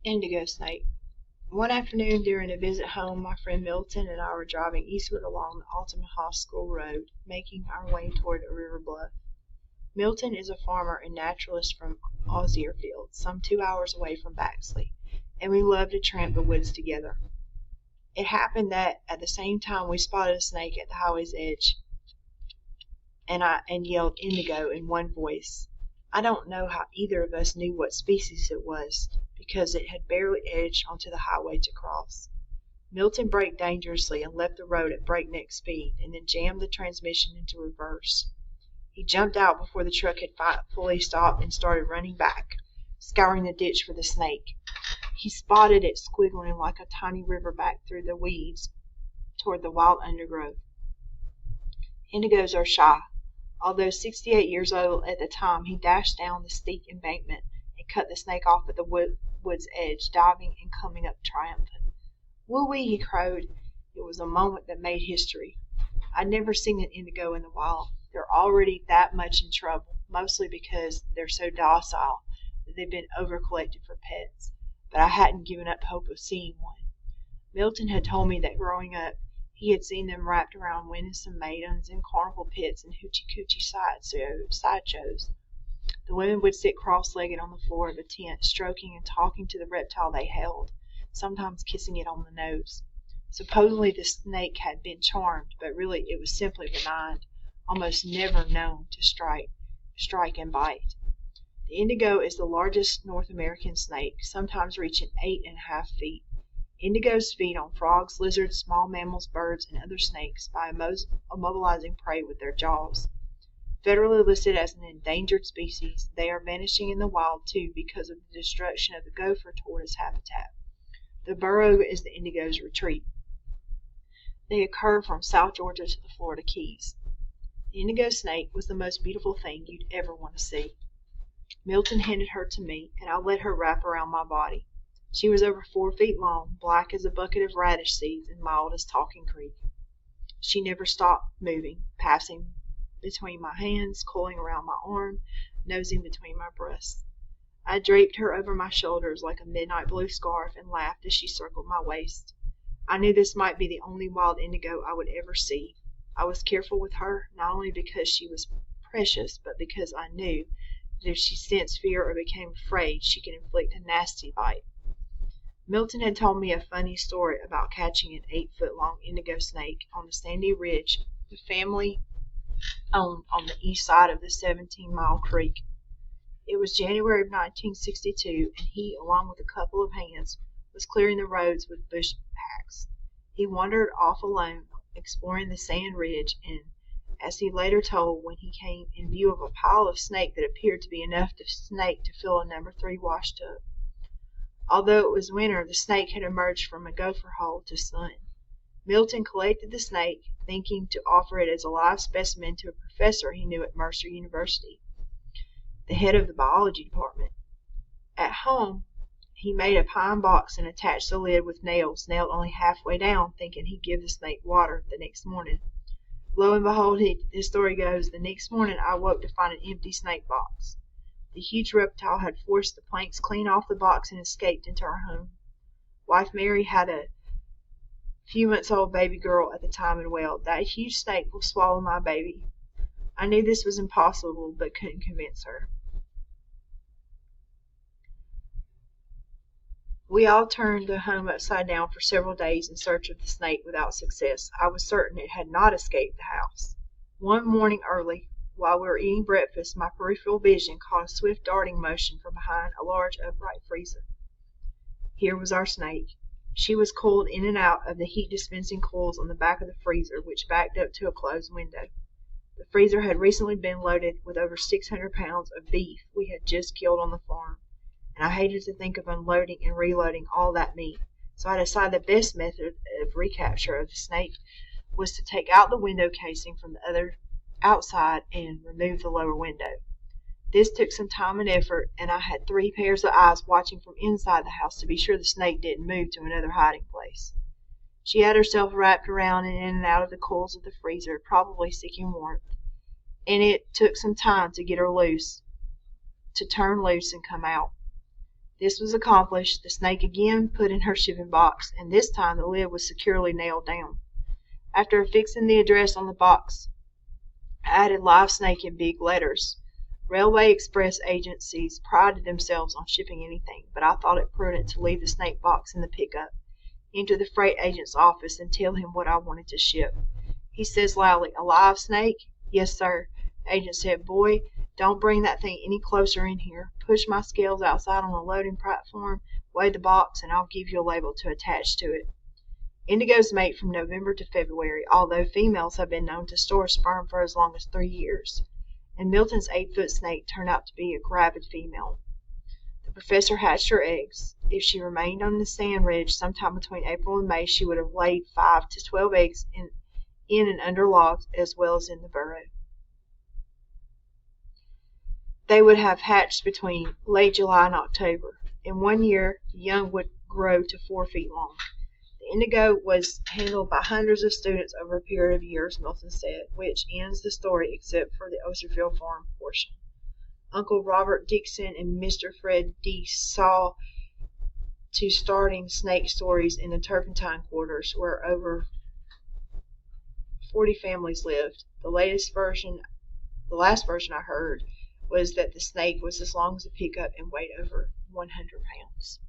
Indigo Snake. One afternoon during a visit home, my friend Milton and I were driving eastward along the Altamaha School Road, making our way toward a river bluff. Milton is a farmer and naturalist from Osier Field, some 2 hours away from Baxley, and we love to tramp the woods together. It happened that at the same time we spotted a snake at the highway's edge, and yelled Indigo in one voice. I don't know how either of us knew what species it was, because it had barely edged onto the highway to cross. Milton braked dangerously and left the road at breakneck speed, and then jammed the transmission into reverse. He jumped out before the truck had fully stopped and started running back, scouring the ditch for the snake. He spotted it squiggling like a tiny river back through the weeds toward the wild undergrowth. Indigos are shy. Although 68 years old at the time, he dashed down the steep embankment and cut the snake off at the wood's edge, diving and coming up triumphant. "Woo-wee!" he crowed. It was a moment that made history. I'd never seen an indigo in the wild. They're already that much in trouble, mostly because they're so docile that they've been over-collected for pets, but I hadn't given up hope of seeing one. Milton had told me that growing up, he had seen them wrapped around winsome maidens in carnival pits and hoochie-coochie sideshows. The women would sit cross-legged on the floor of a tent, stroking and talking to the reptile they held, sometimes kissing it on the nose. Supposedly the snake had been charmed, but really it was simply benign, almost never known to strike and bite. The indigo is the largest North American snake, sometimes reaching 8.5 feet. Indigos feed on frogs, lizards, small mammals, birds, and other snakes by immobilizing prey with their jaws. Federally listed as an endangered species, they are vanishing in the wild too because of the destruction of the gopher tortoise habitat. The burrow is the indigo's retreat. They occur from South Georgia to the Florida Keys. The indigo snake was the most beautiful thing you'd ever want to see. Milton handed her to me, and I let her wrap around my body. She was over 4 feet long, black as a bucket of radish seeds, and mild as Talking Creek. She never stopped moving, passing between my hands, coiling around my arm, nosing between my breasts. I draped her over my shoulders like a midnight blue scarf and laughed as she circled my waist. I knew this might be the only wild indigo I would ever see. I was careful with her, not only because she was precious, but because I knew that if she sensed fear or became afraid, she could inflict a nasty bite. Milton had told me a funny story about catching an 8-foot-long indigo snake on a sandy ridge the family owned on the east side of the 17-mile creek. It was January of 1962, and he, along with a couple of hands, was clearing the roads with bush hacks. He wandered off alone, exploring the sand ridge, and, as he later told, when he came in view of a pile of snake that appeared to be enough snake to fill a No. 3 wash tub. Although it was winter, the snake had emerged from a gopher hole to sun. Milton collected the snake, thinking to offer it as a live specimen to a professor he knew at Mercer University, the head of the biology department. At home, he made a pine box and attached the lid with nails nailed only halfway down, thinking he'd give the snake water the next morning. Lo and behold, his story goes, the next morning I woke to find an empty snake box. The huge reptile had forced the planks clean off the box and escaped into our home. Wife Mary had a few months old baby girl at the time and wailed, "That huge snake will swallow my baby." I knew this was impossible, but couldn't convince her. We all turned the home upside down for several days in search of the snake without success. I was certain it had not escaped the house. One morning early, while we were eating breakfast, my peripheral vision caught a swift darting motion from behind a large upright freezer. Here was our snake. She was coiled in and out of the heat-dispensing coils on the back of the freezer, which backed up to a closed window. The freezer had recently been loaded with over 600 pounds of beef we had just killed on the farm, and I hated to think of unloading and reloading all that meat, so I decided the best method of recapture of the snake was to take out the window casing from the other outside and remove the lower window. This took some time and effort, and I had 3 pairs of eyes watching from inside the house to be sure the snake didn't move to another hiding place. She had herself wrapped around and in and out of the coils of the freezer, probably seeking warmth, and it took some time to get her loose, to turn loose and come out. This was accomplished, the snake again put in her shipping box, and this time the lid was securely nailed down. After affixing the address on the box, I added "Live Snake" in big letters. Railway express agencies prided themselves on shipping anything, but I thought it prudent to leave the snake box in the pickup, enter the freight agent's office, and tell him what I wanted to ship. He says loudly, "A live snake?" "Yes, sir." The agent said, "Boy, don't bring that thing any closer in here. Push my scales outside on the loading platform, weigh the box, and I'll give you a label to attach to it." Indigos mate from November to February, although females have been known to store sperm for as long as 3 years, and Milton's 8-foot snake turned out to be a gravid female. The professor hatched her eggs. If she remained on the sand ridge sometime between April and May, she would have laid 5 to 12 eggs in and under logs as well as in the burrow. They would have hatched between late July and October. In 1 year, the young would grow to 4 feet long. The indigo was handled by hundreds of students over a period of years, Milton said, which ends the story except for the Osterfield farm portion. Uncle Robert Dixon and Mr. Fred Deese saw to starting snake stories in the Turpentine quarters, where over 40 families lived. The last version I heard was that the snake was as long as a pickup and weighed over 100 pounds.